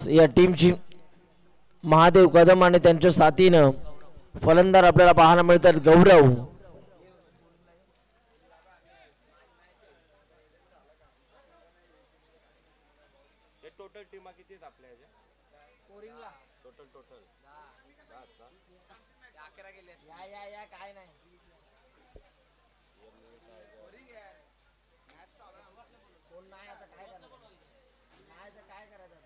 या टीमची महादेव कदम आणि त्यांच्या साथीनं फलंदाज आपल्याला पाहायला मिळतात गौरव. टोटल टीमा किती आहेत आपल्या ह्याच्या स्कोरिंगला टोटल 11 गेले या काय नाही कोण नाही आता काय करायचं नाही तर काय करायचं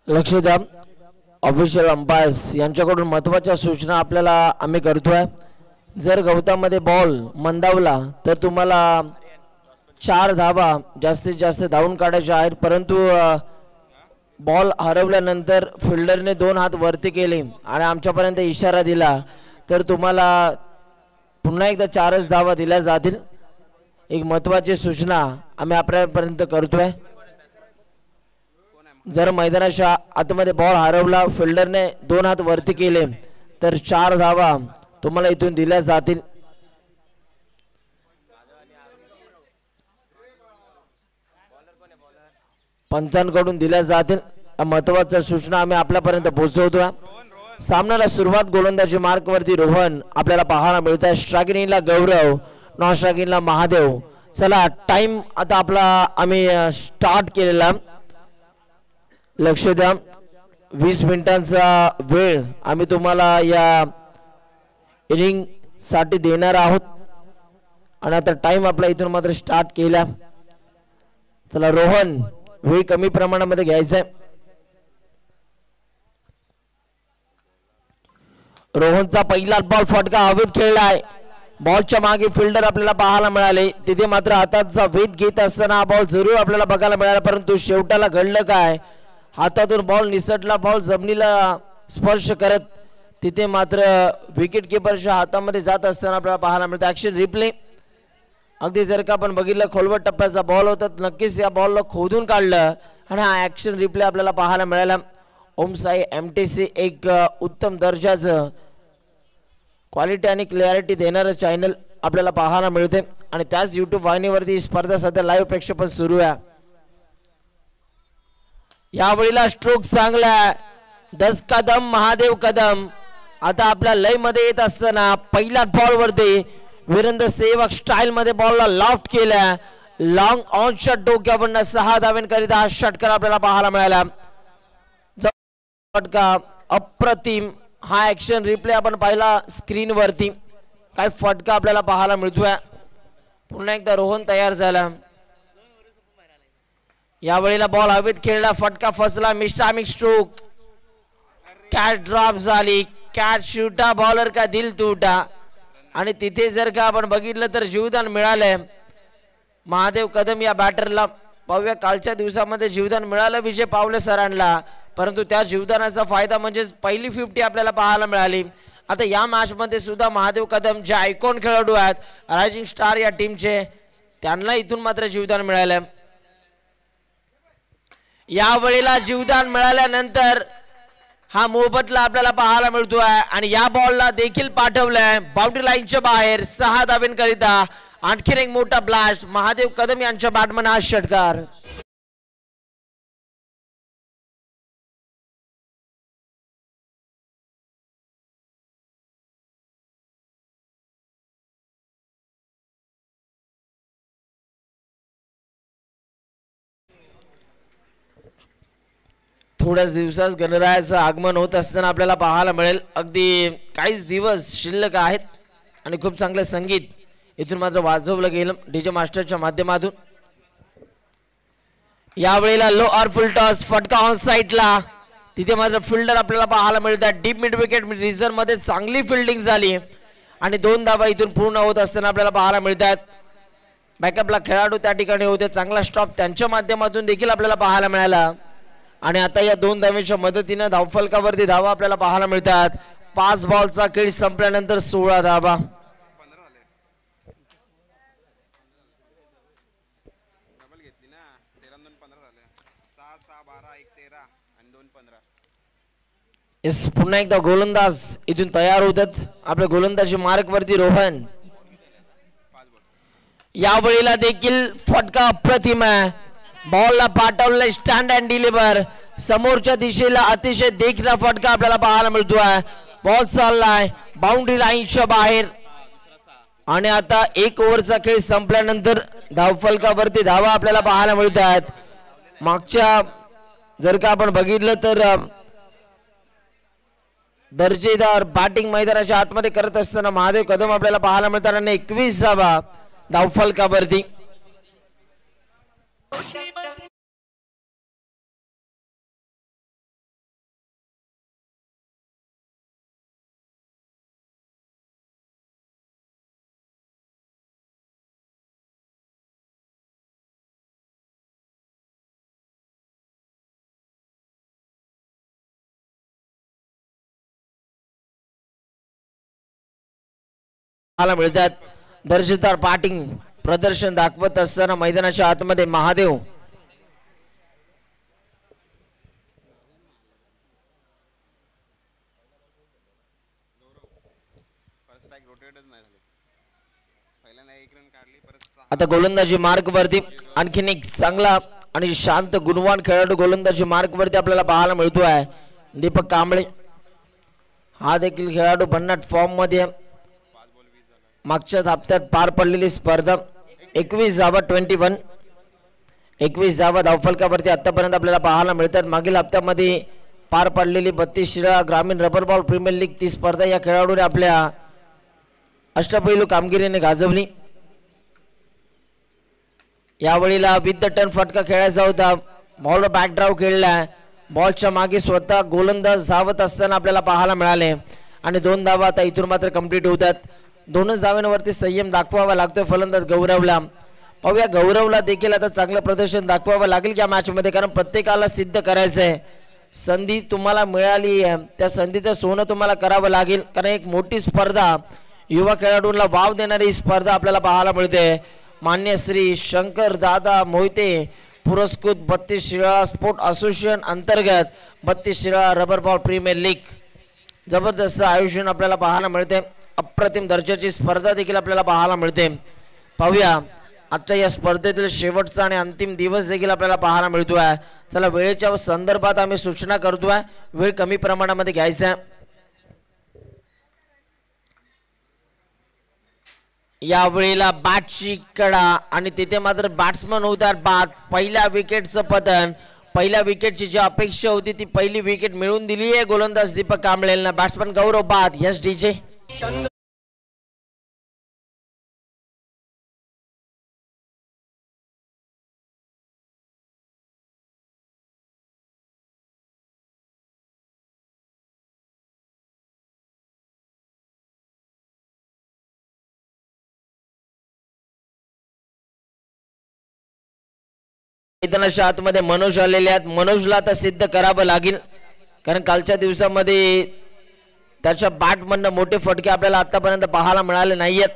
लक्ष द्या. ऑफिशियल अंपायर्स यांच्याकडून महत्त्वाच्या सूचना आपल्याला आम्ही करतोय. जर गवतामध्ये बॉल मंदावला तर तुम्हाला 4 धावा जास्तीत जास्त धावून काढायचे आहेत. परंतु बॉल हरवल्यानंतर फिल्डरने 2 हात वरती केले आणि आमच्यापर्यंत इशारा दिला तर तुम्हाला पुन्हा एकदा 4च धावा दिल्या जातील. एक महत्त्वाची सूचना आम्ही आपल्यापर्यंत करतोय. जर मैदानाच्या आतमध्ये बॉल हरवला फिल्डरने 2 हात वरती केले तर 4 धावा तुम्हाला इथून दिल्या जातील. पंचांकडून दिल्या जातील. महत्त्वाच्या सूचना आम्ही आपल्यापर्यंत पोहोचवतो. सामन्याला सुरुवात गोलंदाजी मार्क वरती रोहन आपल्याला पाहायला मिळत आहे. स्ट्रायकिंगला गौरव, नॉन स्ट्रायकिंगला महादेव. चला टाइम आता आपला आम्ही स्टार्ट केलेला. लक्ष द्या. 20 मिनिटांचा वेळ आम्ही तुम्हाला या इनिंग साठी देणार आहोत आणि आता टाइम आपला इथून मात्र स्टार्ट केला. चला रोहन वेळ कमी प्रमाणामध्ये घ्यायचा आहे. रोहनचा पहिला बॉल फटका हवेत खेळला आहे. बॉलच्या मागे फिल्डर आपल्याला पाहायला मिळाले. तिथे मात्र हाताचा वेध घेत असताना हा बॉल जरूर आपल्याला बघायला मिळाला. परंतु शेवटाला घडलं काय, हातातून बॉल निसटला. बॉल जमिनीला स्पर्श करत तिथे मात्र विकेट किपरच्या हातामध्ये जात असताना आपल्याला पाहायला मिळतं. Action replay. अगदी जर का आपण बघितलं खोलवट टप्प्याचा बॉल होता नक्कीच या बॉलला खोदून काढलं आणि हा ऍक्शन रिप्ले आपल्याला पाहायला मिळाला. ओम साई MTC एक उत्तम दर्जाचं क्वालिटी आणि क्लॅरिटी देणारं चॅनल आपल्याला पाहायला मिळते आणि त्याच YouTube वाहिनीवरती ही स्पर्धा सध्या लाईव्ह प्रेक्षेपण सुरू आहे. यावेळीला स्ट्रोक चांगला 10 कदम महादेव कदम. आता आपल्या लय मध्ये येत असताना पहिल्या बॉल वरती वीरेंद्र सेवक स्टाईल मध्ये बॉलला लॉफ्ट केला. लॉंग ऑन शॉट डोक्यावरनं 6 धावांकरिता हा षटकार आपल्याला पाहायला मिळाला. फटका अप्रतिम. हा ऍक्शन रिप्ले आपण पाहिला स्क्रीन वरती. काय फटका आपल्याला पाहायला मिळतोय. पुन्हा एकदा रोहन तयार झाला. यावेळेला बॉल हवेत खेळला. फटका फसला. मिस्टामिक स्ट्रोक. कॅच ड्रॉप झाली. कॅच शूटा बॉलर का दिल टूटा. आणि तिथे जर का आपण बघितलं तर जीवदान मिळालंय महादेव कदम या बॅटरला. पाहूया कालच्या दिवसामध्ये जीवदान मिळालं विजय पावले सरांना. परंतु त्या जीवदानाचा फायदा म्हणजे पहिली 50 आपल्याला पाहायला मिळाली. आता या मॅच मध्ये सुद्धा महादेव कदम जे आयकॉन खेळाडू आहेत रायझिंग स्टार या टीमचे त्यांना इथून मात्र जीवदान मिळालं. यावेळेला जीवदान मिळाल्यानंतर हा मोबदला आपल्याला पाहायला मिळतोय आणि या बॉलला देखील पाठवलंय बाउंड्री लाईनच्या बाहेर 6 धावांकरिता. आणखीन एक मोठा ब्लास्ट महादेव कदम यांच्या बॅटमन हा षटकार. थोड्याच दिवसात गणरायाचं आगमन होत असताना आपल्याला पाहायला मिळेल. अगदी काहीच दिवस शिल्लक आहेत आणि खूप चांगलं संगीत इथून मात्र वाजवलं गेलं डीजे मास्टरच्या माध्यमातून. यावेळेला लो ऑर फुल टॉस. फटका ऑन साइडला. तिथे मात्र फिल्डर आपल्याला पाहायला मिळतात. डीप मिड विकेट रिझर्व मध्ये चांगली फिल्डिंग झाली आणि 2 धावा इथून पूर्ण होत असताना आपल्याला पाहायला मिळतात. बॅकअपला खेळाडू त्या ठिकाणी होते. चांगला स्टॉप त्यांच्या माध्यमातून देखील आपल्याला पाहायला मिळाला. आणि आता या 2 धावेच्या मदतीने धावफलकावरती धावा आपल्याला पाहायला मिळतात. 5 बॉलचा खेळ संपल्यानंतर 16 धावा. पुन्हा एकदा गोलंदाज इथून तयार होतात. आपल्या गोलंदाजी मार्क वरती रोहन. यावेळेला देखील फटका अप्रतिम आहे. बॉलला पाठवलं स्टँड अँड डिलिव्हर. समोरच्या दिशेला अतिशय देखणा फटका आपल्याला पाहायला मिळतोय. बॉल चाललाय बाउंड्री लाईनच्या बाहेर. आणि आता 1 ओव्हरचा खेळ संपल्यानंतर धावफलकावरती धावा आपल्याला पाहायला मिळत आहेत. मागच्या जर का आपण बघितलं तर दर्जेदार बॅटिंग मैदानाच्या आतमध्ये करत असताना महादेव कदम आपल्याला पाहायला मिळतात. आणि 21 धावा धावफलकावरती. मिळतात दर्जेदार बॅटिंग प्रदर्शन दाखवत असताना मैदानाच्या आतमध्ये महादेव. आता गोलंदाजी मार्क वरती आणखीन एक चांगला आणि शांत गुणवान खेळाडू गोलंदाजी मार्क वरती आपल्याला पाहायला मिळतो आहे. दीपक कांबळे हा देखील खेळाडू भन्नाट फॉर्म मध्ये. मागच्या हप्त्यात पार पडलेली स्पर्धा 21 धावा 21. 21 धावा धावफलकावरती आतापर्यंत आपल्याला पाहायला मिळतात. मागील हप्त्यामध्ये पार पडलेली 32 शिराळा ग्रामीण रबर बॉल प्रीमियर लीग ती स्पर्धा या खेळाडूने आपल्या अष्टपैलू कामगिरीने गाजवली. यावेळेला विथ द टर्न फटका खेळायचा होता. बॉल बॅक ड्राव खेळला. बॉलच्या मागे स्वतः गोलंदाज धावत असताना आपल्याला पाहायला मिळाले. आणि 2 धावा आता इथून मात्र कंप्लीट होतात. 2च धावांवरती संयम दाखवावा लागतोय फलंदाज गौरवला. पाहूया गौरवला देखील आता चांगलं प्रदर्शन दाखवावं लागेल या मॅच मध्ये. कारण प्रत्येकाला सिद्ध करायचं आहे. संधी तुम्हाला मिळाली आहे त्या संधीचं सोनं तुम्हाला करावं लागेल. कारण एक मोठी स्पर्धा युवा खेळाडूंना वाव देणारी स्पर्धा आपल्याला पाहायला मिळते. मान्य श्री शंकर दादा मोहिते पुरस्कृत 32 शिराळा स्पोर्ट असोसिएशन अंतर्गत 32 Shirala rubber ball premier league जबरदस्त आयोजन आपल्याला पाहायला मिळते. अप्रतिम दर्जाची स्पर्धा देखील आपल्याला पाहायला मिळते. पाहूया आजच्या या स्पर्धेतील शेवटचा आणि अंतिम दिवस देखील आपल्याला पाहायला मिळतोय. चला वेळेच्या संदर्भात आम्ही सूचना करतोय. वेळ कमी प्रमाणामध्ये घ्यायचा. या वेळेला बॅटची कडा आणि तिथे मात्र बॅट्समन होतात बाद. पहिल्या विकेटचं पतन. पहिल्या विकेटची जी अपेक्षा होती ती पहिली विकेट मिळवून दिली आहे गोलंदाज दीपक कांबळेंना. बॅट्समन गौरव बाद. Yes DJ. मैदानाच्या आतमध्ये मनोज आलेले आहेत. मनोजला आता सिद्ध करावं लागेल. कारण कालच्या दिवसामध्ये त्याच्या बॅटमधनं मोठे फटके आपल्याला आतापर्यंत पाहायला मिळाले नाहीयेत.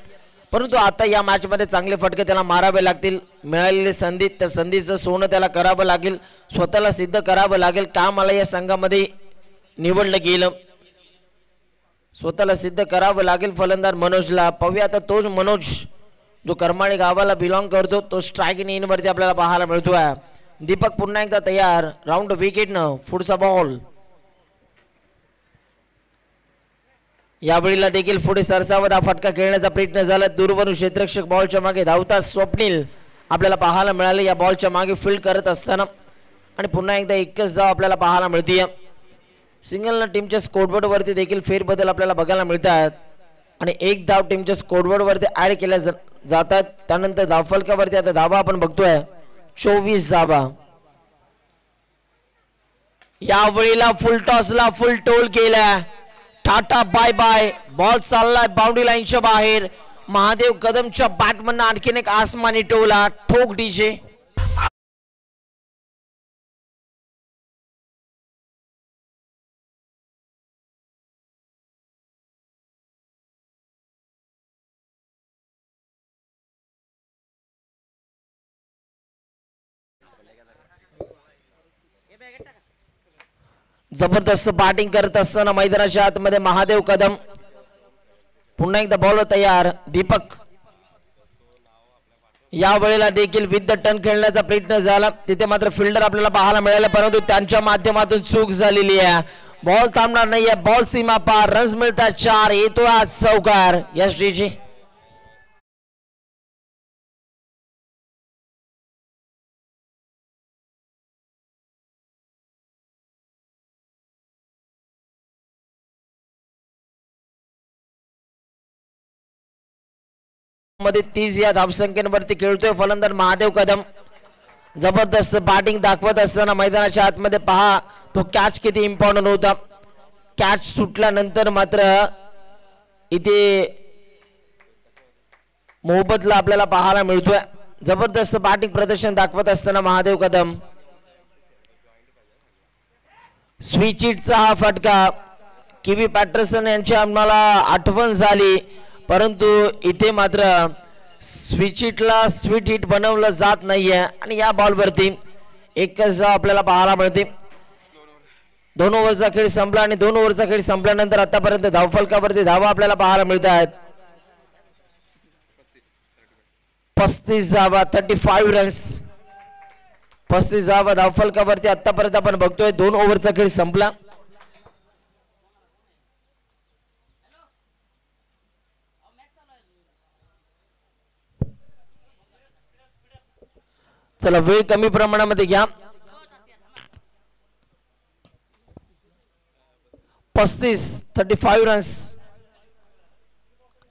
परंतु आता या मॅच मध्ये चांगले फटके त्याला मारावे लागतील. मिळालेली संधी त्या संधीचं सोनं त्याला करावं लागेल. स्वतःला सिद्ध करावं लागेल. का मला या संघामध्ये निवडलं गेलं स्वतःला सिद्ध करावं लागेल फलंदाज मनोजला. पाहूया आता तोच मनोज जो करमाळी गावाला बिलॉंग करतो तो स्ट्राईक इन वरती आपल्याला पाहायला मिळतोय. दीपक पुन्हा एकदा तयार. राऊंड विकेटनं पुढचा बॉल. यावेळेला देखील पुढे सरसावत हा फटका खेळण्याचा प्रयत्न झाला. दूरवरून क्षेत्ररक्षक बॉलच्या मागे धावता स्वप्नील आपल्याला पाहायला मिळाले या बॉलच्या मागे फील्ड करत असताना. आणि पुन्हा एकदा एकच धाव आपल्याला पाहायला मिळते. सिंगल टीमच्या स्कोरबोर्ड वरती देखील फेरबदल आपल्याला बघायला मिळतात. आणि एक धाव टीमच्या स्कोरबोर्ड वरती ऍड केल्या जातात. त्यानंतर धावफलकावरती आता धावा आपण बघतोय 24 धावा. यावेळेला फुल टॉसला फुल टोल केला. Tata bye bye. बॉल चाललाय बाउंड्री लाईनच्या बाहेर. महादेव कदमच्या बॅटमधनं आणखीन एक आसमानी टोला ठोक डीजे. जबरदस्त बॅटिंग करत असताना मैदानाच्या आतमध्ये महादेव कदम. पुन्हा एकदा बॉलर तयार दीपक. या वेळेला देखील विथ द टर्न खेळण्याचा प्रयत्न झाला, तिथे मात्र फिल्डर आपल्याला पाहायला मिळाला, परंतु त्यांच्या माध्यमातून चूक झालेली आहे. बॉल थांबणार नाहीये, बॉल सीमा पार, रन्स मिळतात 4. येतो आज चौकार यश डीजे. मध्ये 30 या धावसंख्येवरती खेळतोय फलंदाज महादेव कदम. जबरदस्त बॅटिंग दाखवत असताना मैदानाच्या आतमध्ये पहा तो कॅच किती इम्पॉर्टंट होता. कॅच सुटल्यानंतर मात्र इथे मोहब्बतला आपल्याला पाहायला मिळतोय. जबरदस्त बॅटिंग प्रदर्शन दाखवत असताना महादेव कदम. स्विचिटचा हा फटका किवी पॅटरसन यांची आम्हाला आठवण झाली, परंतु इथे मात्र स्विचिटला स्वीट हिट बनवलं जात नाहीये आणि या बॉलवरती एकच आपल्याला पाहायला मिळते. 2 ओव्हरचा खेळ संपला आणि 2 ओव्हरचा खेळ संपल्यानंतर आतापर्यंत धावफलकावरती धावा आपल्याला पाहायला मिळत आहेत. 35 धावा, 35 रन्स, 35 धावा धावफलकावरती आतापर्यंत आपण बघतोय. 2 ओव्हरचा खेळ संपला. चला वेळ कमी प्रमाणामध्ये घ्या. 35 रन्स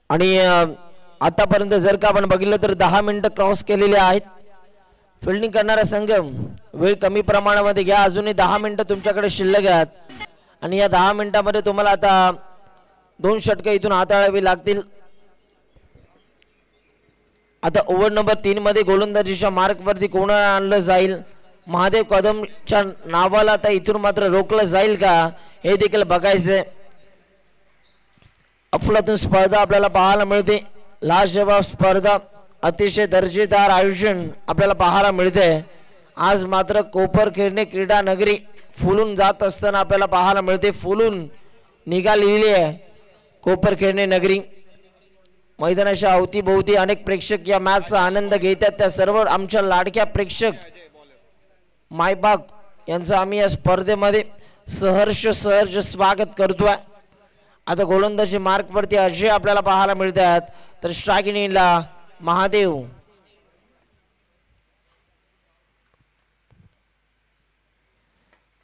आणि आतापर्यंत जर का आपण बघितलं तर 10 मिनिटं क्रॉस केलेले आहेत. फिल्डिंग करणारा संघ वेळ कमी प्रमाणामध्ये घ्या, अजूनही 10 मिनिटं तुमच्याकडे शिल्लक आहेत आणि या 10 मिनिटांमध्ये तुम्हाला आता 2 षटकं इथून हाताळावी लागतील. आता ओव्हर नंबर 3 मध्ये गोलंदाजीच्या मार्कवरती कोण आणलं जाईल. महादेव कदमच्या नावाला आता इथून मात्र रोखलं जाईल का हे देखील बघायचंय. अफलातून स्पर्धा आपल्याला पाहायला मिळते. लाजवाब स्पर्धा, अतिशय दर्जेदार आयोजन आपल्याला पाहायला मिळते. आज मात्र कोपरखैरणे क्रीडा नगरी फुलून जात असताना आपल्याला पाहायला मिळते. फुलून निघालेली आहे कोपरखैरणे नगरी. मैदानाच्या अवतीभोवती अनेक प्रेक्षक या मॅचचा आनंद घेतात. त्या सर्व आमच्या लाडक्या प्रेक्षक मायबाग यांचं आम्ही या स्पर्धेमध्ये सहर्ष स्वागत करतोय. आता गोलंदाजी मार्कवरती अजय आपल्याला पाहायला मिळतात, तर स्ट्रायकिंगला महादेव.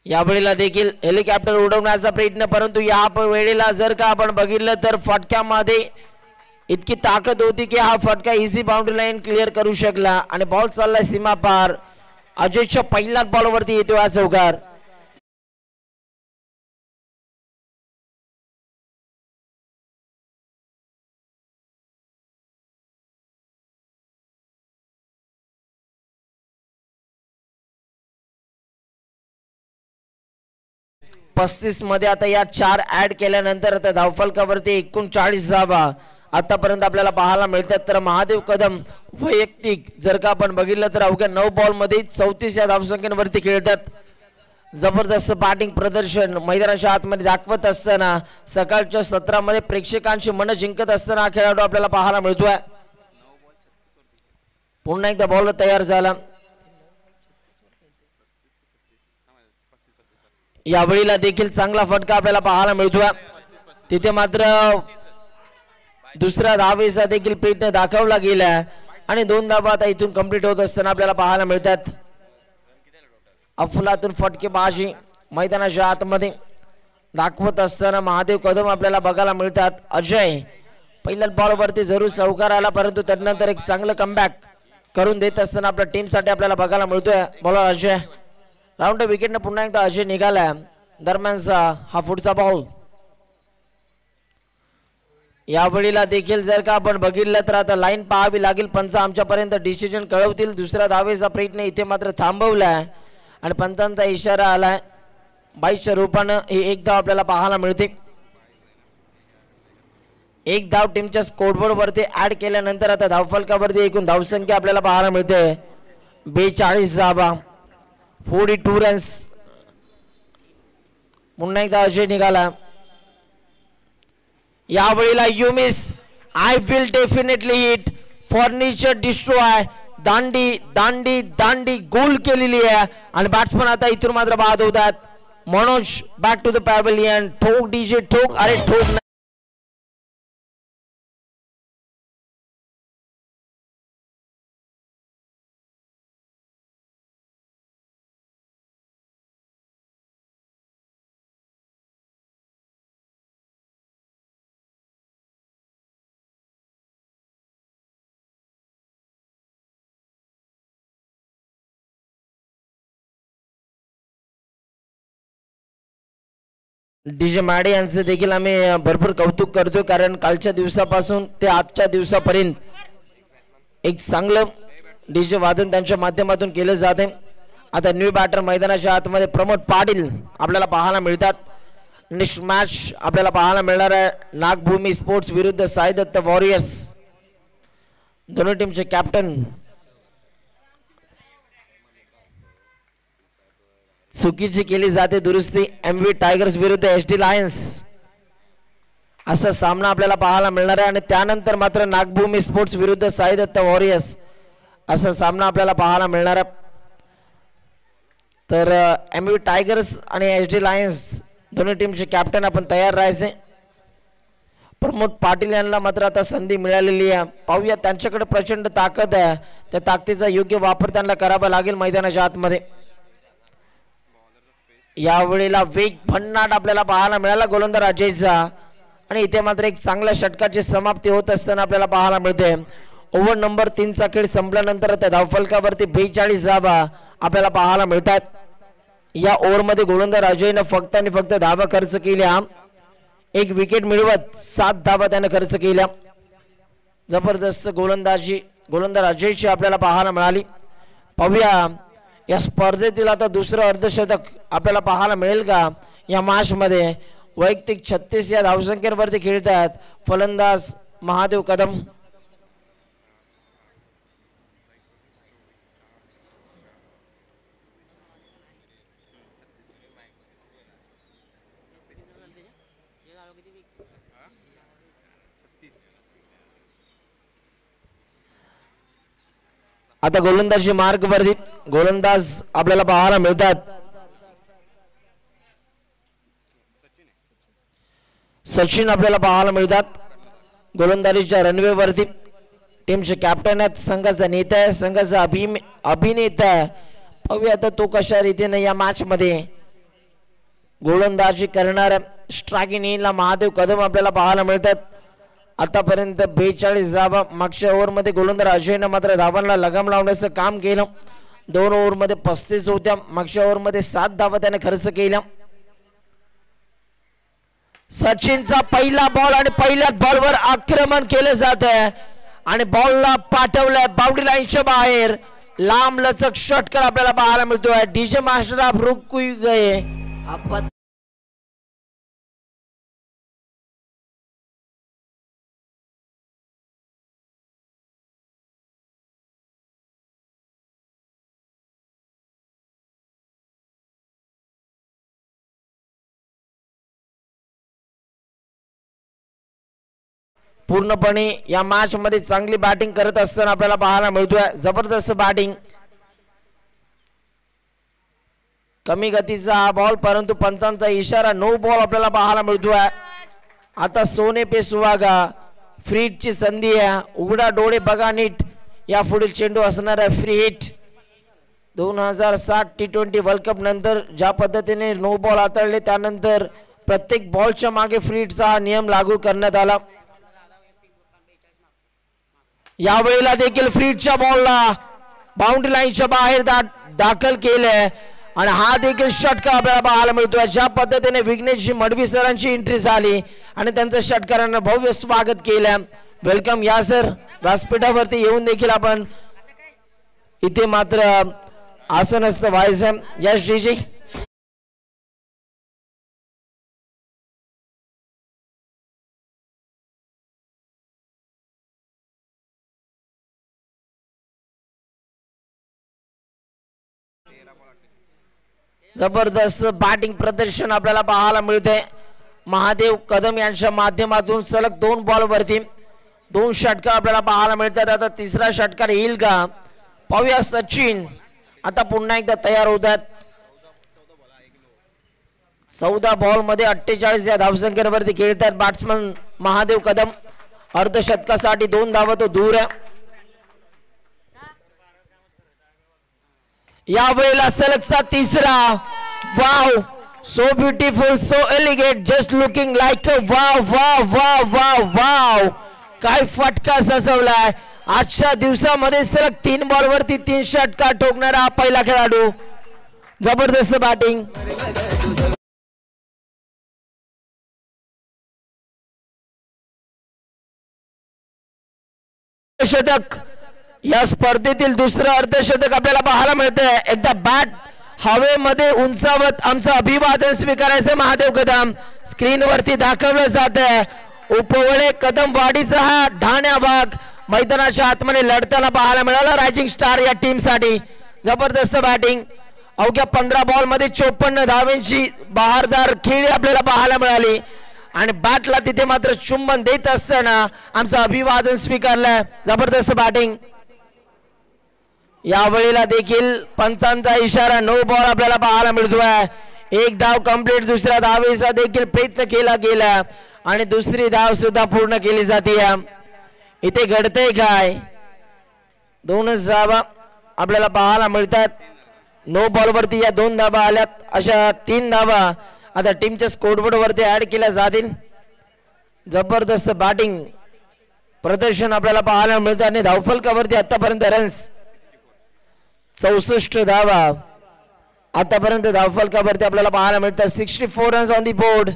यावेळेला देखील हेलिकॉप्टर उडवण्याचा प्रयत्न, परंतु या वेळेला जर का आपण बघितलं तर फटक्यामध्ये इतकी ताकद होती की हा फटका इझी बाउंड्री लाईन क्लिअर करू शकला आणि बॉल चाललाय सीमा पार. अजयच्या पहिल्याच बॉलवरती येतो हा चौकार. पस्तीस मध्ये आता या 4 ऍड केल्यानंतर आता धावफलकावरती 39 धावा आतापर्यंत आपल्याला पाहायला मिळतात. तर महादेव कदम वैयक्तिक जर का आपण बघितलं तर अवघ्या 9 बॉल मध्ये 34 या धावसंख्येवरती खेळतात. जबरदस्त बॅटिंग प्रदर्शन मैदानाच्या आतमध्ये दाखवत असताना सकाळच्या सत्रामध्ये प्रेक्षकांची मन जिंकत असताना हा खेळाडू आपल्याला पाहायला मिळतोय. पुन्हा एकदा बॉल तयार झाला. यावेळीला देखील चांगला फटका आपल्याला पाहायला मिळतोय. तिथे मात्र दुसऱ्या धावेचा देखील प्रयत्न दाखवला गेला आणि 2 धावा आता इथून कंप्लीट होत असताना आपल्याला पाहायला मिळतात. अफलातून फटकेबाजी मैदानाच्या आतमध्ये दाखवत असताना महादेव कदम आपल्याला बघायला मिळतात. अजय पहिल्याच बॉलवरती जरूर चौकार आला, परंतु त्यानंतर एक चांगलं कमबॅक करून देत असताना आपल्या टीमसाठी आपल्याला बघायला मिळतोय बॉलर अजय. राऊंड विकेटने पुन्हा एकदा अजय निघाला. दरम्यानचा हा पुढचा बॉल यावेळीला देखील जर का आपण बघितलं तर आता लाईन पाहावी लागेल. पंच आमच्यापर्यंत डिसिजन कळवतील. दुसऱ्या धावेचा प्रयत्न इथे मात्र थांबवलाय आणि पंचांचा इशारा आलाय. 22च्या रूपानं ही एक धाव आपल्याला पाहायला मिळते. एक धाव टीमच्या स्कोरबोर्ड वरती ऍड केल्यानंतर आता धावफलकावरती एकूण धावसंख्या आपल्याला पाहायला मिळते 42 धावा, 42 रन्स. पुन्हा एकदा अजय निघाला. यावेळीला you miss, I will definitely hit, furniture destroy, दांडी दांडी दांडी गोल केलेली आहे आणि बॅट्समन आता इथून मात्र बाद होतात. Manoj back to the pavilion. ठोक डीजे ठोक, अरे ठोक. डीजे माडे यांचे देखील आम्ही भरपूर कौतुक करतो, कारण कालच्या दिवसापासून ते आजच्या दिवसापर्यंत एक चांगलं डीजे वादन त्यांच्या माध्यमातून केलं जाते. आता न्यू बॅटर मैदानाच्या आतमध्ये प्रमोद पाटील आपल्याला पाहायला मिळतात. नेक्स्ट मॅच आपल्याला पाहायला मिळणार आहे नागभूमी स्पोर्ट्स विरुद्ध साई दत्त वॉरियर्स. दोन्ही टीमचे कॅप्टन चुकीची केली जाते दुरुस्ती. MV टायगर्स विरुद्ध SD लायन्स असा सामना आपल्याला पाहायला मिळणार आहे आणि त्यानंतर मात्र नागभूमी स्पोर्ट्स विरुद्ध साई दत्त वॉरियर्स असा सामना आपल्याला पाहायला मिळणार आहे. तर MV टायगर्स आणि SD लायन्स दोन्ही टीमचे कॅप्टन आपण तयार राहायचे. प्रमोद पाटील यांना मात्र आता संधी मिळालेली आहे. पाहूया, त्यांच्याकडे प्रचंड ताकद आहे. त्या ताकदीचा योग्य वापर त्यांना करावा लागेल मैदानाच्या आतमध्ये. यावेळेला वेग भन्नाट आपल्याला पाहायला मिळाला गोलंदाज अजयचा आणि इथे मात्र एक चांगल्या षटकाची समाप्ती होत असताना आपल्याला पाहायला मिळते. ओव्हर नंबर 3चा खेळ संपल्यानंतर त्या धावफलकावरती 42 धावा आपल्याला पाहायला मिळतात. या ओव्हरमध्ये गोलंदाज अजयनं फक्त आणि फक्त धावा खर्च केल्या. एक विकेट मिळवत 7 धावा त्याने खर्च केल्या. जबरदस्त गोलंदाज अजयची आपल्याला पाहायला मिळाली. पाहूया या स्पर्धेतील आता दुसरं अर्धशतक आपल्याला पाहायला मिळेल का या मॅच मध्ये. वैयक्तिक 36 या धावसंख्येवरती खेळतात फलंदाज महादेव कदम. आता गोलंदाजी मार्ग वरती गोलंदाज आपल्याला पाहायला मिळतात. सचिन आपल्याला पाहायला मिळतात गोलंदाजीच्या रनवे वरती. टीमचे कॅप्टन आहेत, संघाचा नेता आहे, संघाचा अभिनेता आहे. पाहूया आता तो कशा रीतीने या मॅच मध्ये गोलंदाजी करणार. स्ट्रायकिंग इनला महादेव कदम आपल्याला पाहायला मिळतात. आतापर्यंत 42 धावा. मागच्या ओव्हरमध्ये गोलंदाज अजयनं मात्र धावांना लगाम लावण्याचं काम केलं. 2 ओव्हरमध्ये 35 होत्या. मागच्या ओव्हरमध्ये 7 धावा त्याने खर्च केल्या. सचिनचा पहिला बॉल आणि पहिल्याच बॉलवर आक्रमण केलं जात आहे आणि बॉलला पाठवलंय बाउंड्री लाईनच्या बाहेर. लांब लचक षटकार आपल्याला पाहायला मिळतोय. डीजे मास्टर आप रुक गए. पूर्णपणे या मॅच मध्ये चांगली बॅटिंग करत असताना आपल्याला पाहायला मिळतोय. जबरदस्त बॅटिंग. कमी गतीचा हा बॉल, परंतु पंचांचा इशारा नो बॉल आपल्याला पाहायला मिळतोय. आता सोने पे सुहागा फ्री हिटची संधी आहे. उघडा डोळे बघा नीट. या पुढील चेंडू असणार आहे free hit. 2007 T20 world cup नंतर ज्या पद्धतीने नो बॉल हाताळले त्यानंतर प्रत्येक बॉलच्या मागे फ्री हिटचा हा नियम लागू करण्यात आला. यावेळेला देखील फ्री हिटच्या बॉलला बाउंड्री लाईनच्या बाहेर दाखल केले आणि हा देखील षटकार आपल्याला पाहायला मिळतोय. ज्या पद्धतीने विघ्नेश मडवी सरांची एंट्री झाली आणि त्यांचं षटकारानं भव्य स्वागत केलं. वेलकम या सर. व्यासपीठावरती येऊन देखील आपण इथे मात्र आसनस्थ व्हायचं. यश डीजी. जबरदस्त बॅटिंग प्रदर्शन आपल्याला पाहायला मिळते. महादेव कदम यांच्या माध्यमातून सलग 2 बॉल वरती 2 षटकार आपल्याला पाहायला मिळतात. आता तिसरा षटकार येईल का पाहूया. सचिन आता पुन्हा एकदा तयार होतात. 14 बॉल मध्ये 48 या धावसंख्येवरती खेळतात बॅट्समन महादेव कदम. अर्धशतकासाठी 2 धावा तो दूर आहे. या वेळेला सलगचा तिसरा. Wow, so beautiful, so elegant, just looking like a wow wow wow wow wow. काय फटका सजवलाय. आजच्या दिवसामध्ये सलग 3 बॉल वरती 3 षटकार ठोकणारा हा पहिला खेळाडू. जबरदस्त बॅटिंग. शतक या स्पर्धेतील दुसरं अर्धशतक आपल्याला पाहायला मिळतंय. एकदा बॅट हवेमध्ये उंचावत आमचं अभिवादन स्वीकारायचं महादेव कदम. स्क्रीनवरती दाखवलं जात आहे. उपवळे कदम वाडीचा हा ढाण्या भाग मैदानाच्या आतमध्ये लढताना पाहायला मिळाला रायझिंग स्टार या टीम साठी. जबरदस्त बॅटिंग. अवघ्या 15 बॉल मध्ये 54 धावांची बहारदार खेळी आपल्याला पाहायला मिळाली आणि बॅटला तिथे मात्र चुंबन देत असताना आमचं अभिवादन स्वीकारलं. जबरदस्त बॅटिंग. यावेळेला देखील पंचांचा इशारा, 9 बॉल आपल्याला पाहायला मिळतोय. 1 धाव कंप्लीट. दुसऱ्या धावेचा देखील प्रयत्न केला गेला आणि दुसरी धाव सुद्धा पूर्ण केली जाते. इथे घडतंय काय. 2च धावा आपल्याला पाहायला मिळतात. 9 बॉल वरती या 2 धावा आल्यात. अशा 3 धावा आता टीमच्या स्कोरबोर्ड वरती ऍड केल्या जातील. जबरदस्त बॅटिंग प्रदर्शन आपल्याला पाहायला मिळतं आणि धावफलकावरती आतापर्यंत रन्स 64 धावा आतापर्यंत धावफलकावरती आपल्याला पाहायला मिळतात. 64 रन्स ऑन दी बोर्ड.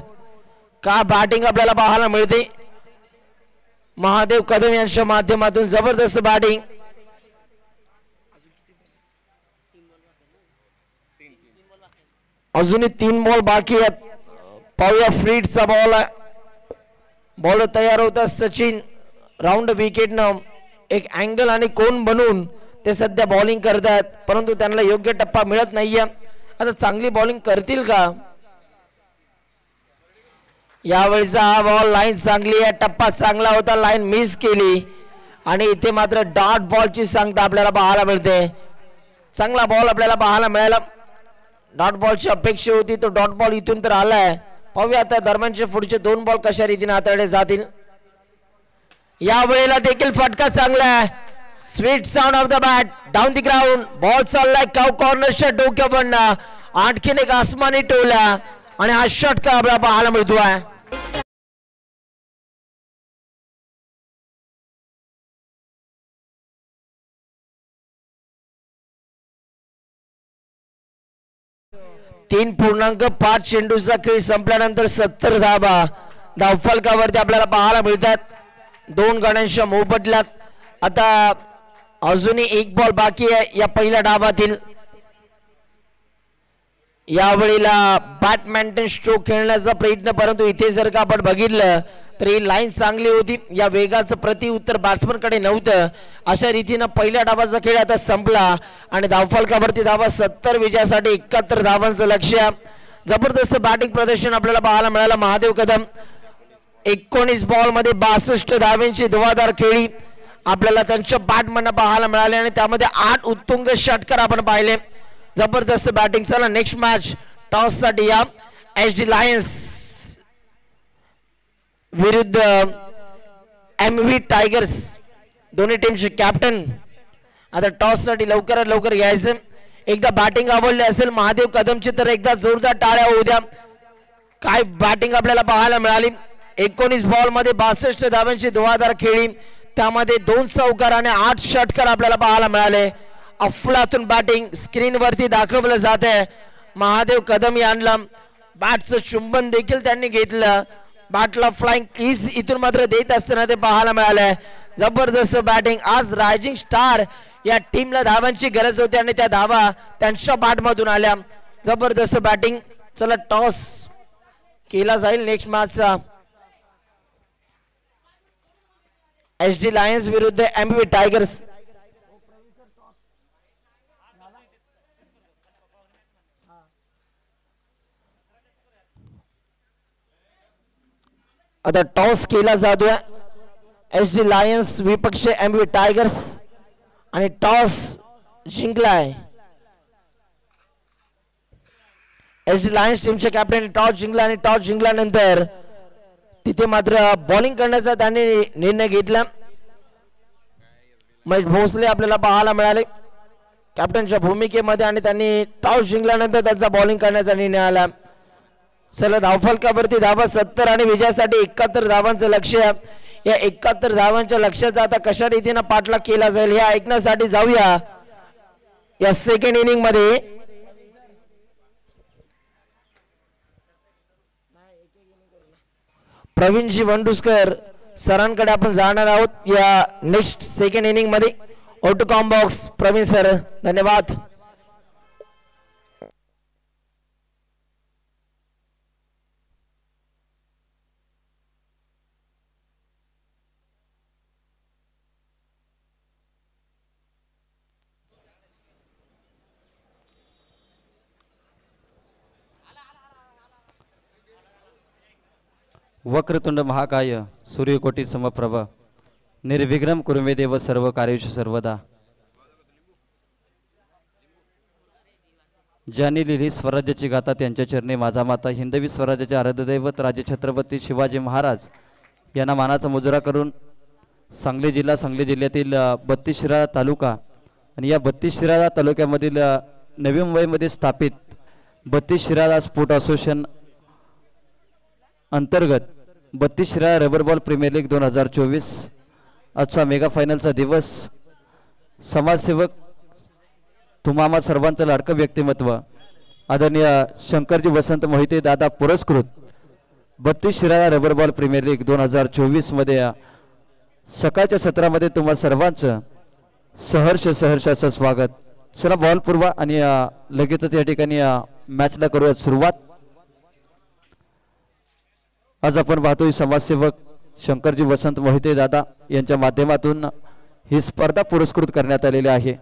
का बॅटिंग आपल्याला पाहायला मिळते महादेव कदम यांच्या माध्यमातून. जबरदस्त बॅटिंग. अजूनही 3 बॉल बाकी आहेत. पाहूया फ्रीडचा बॉल आहे. बॉल तयार होतात सचिन. राऊंड विकेटनं एक अँगल आणि कोन बनवून ते सध्या बॉलिंग करतात परंतु त्यांना योग्य टप्पा मिळत नाहीये. आता चांगली बॉलिंग करतील का. यावेळीचा हा बॉल लाईन चांगली आहे. टप्पा चांगला होता. लाईन मिस केली आणि इथे मात्र डॉट बॉलची सांगता आपल्याला पाहायला मिळते. चांगला बॉल आपल्याला पाहायला मिळाला. डॉट बॉलची अपेक्षा होती तो डॉट बॉल इथून तर आलाय. पाहूया आता दरम्यानचे पुढचे 2 बॉल कशा रीतीने हाताळले जातील. यावेळेला देखील फटका चांगला आहे. Sweet sound of the bat down the ground. Ball चाललाय काव कॉर्नरच्या डोक्यावरनं. आणखीन एक आसमानी टोला आणि हा षटकार आपल्याला पाहायला मिळतोय. तीन 3.5 चेंडूचा खेळ संपल्यानंतर 70 धावा धावफलकावरती आपल्याला पाहायला मिळतात. 2 गड्यांच्या मोबदल्यात आता अजूनही 1 बॉल बाकी आहे या पहिल्या डावातील. यावेळेला बॅटमॅन्टन स्ट्रोक खेळण्याचा प्रयत्न परंतु इथे जर का आपण बघितलं तर ही लाईन चांगली होती. या वेगाचं प्रतिउत्तर बॅट्समन कडे नव्हतं. अशा रीतीने पहिल्या डावाचा खेळ आता संपला आणि धावफलकावरती धावा 70 विजयासाठी 71 धावांचं लक्ष्य. जबरदस्त बॅटिंग प्रदर्शन आपल्याला पाहायला मिळालं. महादेव कदम 19 बॉल मध्ये 62 धावांची धुवाधार खेळी आपल्याला त्यांच्या बॅटमधनं पाहायला मिळाले आणि त्यामध्ये 8 उत्तुंग षटकार आपण पाहिले. जबरदस्त बॅटिंग. चला नेक्स्ट मॅच टॉस साठी या. HD लायन्स विरुद्ध MV टायगर्स दोन्ही टीमचे कॅप्टन. आता टॉस साठी लवकरात लवकर घ्यायचं. एकदा बॅटिंग आवडली असेल महादेव कदमची तर एकदा जोरदार टाळ्या होऊ द्या. काय बॅटिंग आपल्याला पाहायला मिळाली. 19 बॉल मध्ये 62 धावांची धुवाधार खेळी त्यामध्ये 2 चौकार आणि 8 षटकार आपल्याला पाहायला मिळाले. अफलातून बॅटिंग स्क्रीन वरती दाखवलं जात आहे महादेव कदम यांना बॅटचं चुंबन देखील त्यांनी घेतलं. बॅटला फ्लाइंग किस इथून मात्र देत असताना ते पाहायला मिळालंय. जबरदस्त बॅटिंग आज रायझिंग स्टार या टीमला धावांची गरज होती आणि त्या धावा त्यांच्या बॅटमधून आल्या. जबरदस्त बॅटिंग. चला टॉस केला जाईल नेक्स्ट मॅचचा. एचडी लायन्स विरुद्ध एमबी टायगर्स. आता टॉस केला जातोय. एचडी लायन्स विपक्ष एमबी टायगर्स आणि टॉस जिंकलाय. एचडी लायन्स टीमचे कॅप्टन टॉस जिंकला आणि टॉस जिंकल्यानंतर तिथे मात्र बॉलिंग करण्याचा त्यांनी निर्णय घेतला. महेश भोसले आपल्याला पाहायला मिळाले कॅप्टनच्या भूमिकेमध्ये आणि त्यांनी टॉस जिंकल्यानंतर त्यांचा बॉलिंग करण्याचा निर्णय आला. चला धावफलकावरती धावा 70 आणि विजयासाठी 71 धावांचं लक्ष्य. या 71 धावांच्या लक्ष्याचा आता कशा रीतीने पाठलाग केला जाईल हे ऐकण्यासाठी जाऊया या सेकंड इनिंग मध्ये. प्रवीणजी वंडुस्कर सरांकडे आपण जाणार आहोत या नेक्स्ट सेकंड इनिंग मध्ये. Auto com box Praveen sir, धन्यवाद. वक्रतुंड महाकाय सूर्यकोटी समप्रभ निर्विघ्नं कुरुमे देव सर्व कार्येषु सर्वदा. ज्यांनी लिहिली स्वराज्याची गाथा त्यांच्या चरणी माझा माता. हिंदवी स्वराज्याचे आराध्यदैवत राजे छत्रपती शिवाजी महाराज यांना मानाचा मुजरा करून सांगली जिल्हा, सांगली जिल्ह्यातील 32 शिराळा तालुका आणि या 32 शिराळा तालुक्यामधील नवी मुंबईमध्ये स्थापित 32 शिराळा स्पोर्ट असोसिएशन अंतर्गत 32 Shirala rubber ball premier league 2024 आजचा मेगा फायनलचा दिवस. समाजसेवक तुम्हा सर्वांचं लाडकं व्यक्तिमत्व आदरणीय शंकरजी वसंत मोहिते दादा पुरस्कृत 32 Shirala rubber ball premier league 2024 मध्ये सकाळच्या सत्रामध्ये तुम्हा सर्वांचं सहर्ष असं स्वागत. चला बॉल पुरवा आणि लगेचच या ठिकाणी मॅचला करूया सुरुवात. आज आपण पाहतोय समाजसेवक शंकरजी वसंत मोहिते दादा यांच्या माध्यमातून ही स्पर्धा पुरस्कृत करण्यात आलेली आहे.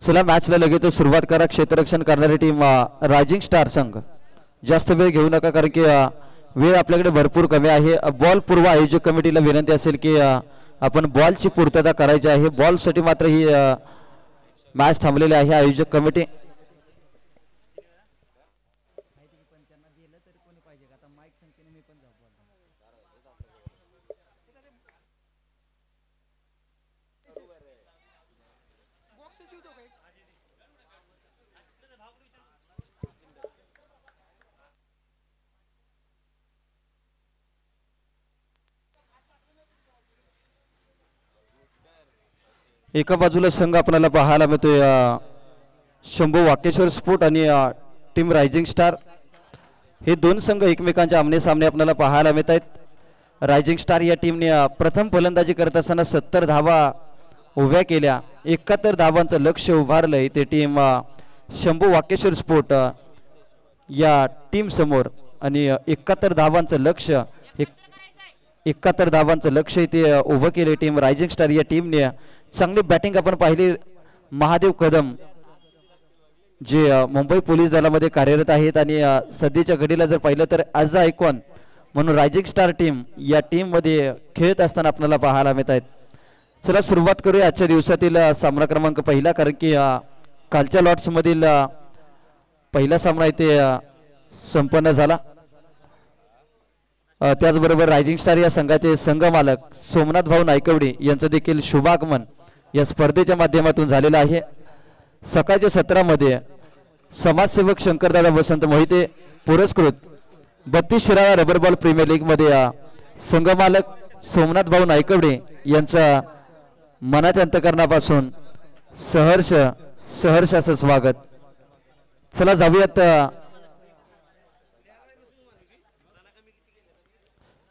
चला मॅचला लगेच सुरुवात करा. क्षेत्ररक्षण करणारी टीम रायझिंग स्टार संघ. जास्त वेळ घेऊ नका कारण की वेळ आपल्याकडे भरपूर कमी आहे. बॉल पूर्व आयोजक कमिटीला विनंती असेल की आपण बॉलची पूर्तता करायची आहे. बॉलसाठी मात्र ही मॅच थांबलेली आहे. आयोजक कमिटी एका बाजूला संघ आपल्याला पाहायला मिळतोय शंभू वाकेश्वर स्पोर्ट आणि टीम रायझिंग स्टार. हे दोन संघ एकमेकांच्या आमने सामने आपल्याला पाहायला मिळत आहेत. रायझिंग स्टार या टीमने प्रथम फलंदाजी करत असताना 70 धावा उभ्या केल्या. 71 धावांचं लक्ष उभारलंय ते टीम शंभू वाकेश्वर स्पोर्ट या टीम समोर आणि 71 धावांचं लक्ष 71 धावांचं लक्ष इथे उभं केले टीम रायझिंग स्टार या टीमने. चांगली बॅटिंग आपण पाहिली. महादेव कदम जे मुंबई पोलीस दलामध्ये कार्यरत आहेत आणि सध्याच्या घडीला जर पाहिलं तर ॲज अ आयकॉन म्हणून रायझिंग स्टार टीम या टीम मध्ये खेळत असताना आपल्याला पाहायला मिळत आहेत. चला सुरुवात करूया आजच्या दिवसातील सामना क्रमांक पहिला कारण की कालच्या लॉट्स मधील पहिला सामना इथे संपन्न झाला. त्याचबरोबर रायझिंग स्टार या संघाचे संघ मालक सोमनाथ भाऊ नायकवडी यांचं देखील शुभागमन या स्पर्धेच्या माध्यमातून झालेलं आहे. सकाळच्या सत्रामध्ये समाजसेवक शंकरदादा वसंत मोहिते पुरस्कृत 32 Shirala rubber ball premier league मध्ये संघ मालक सोमनाथ भाऊ नायकवडे यांचा मनाच्या अंतकरणापासून सहर्ष सहर्ष असं स्वागत. चला जाऊयात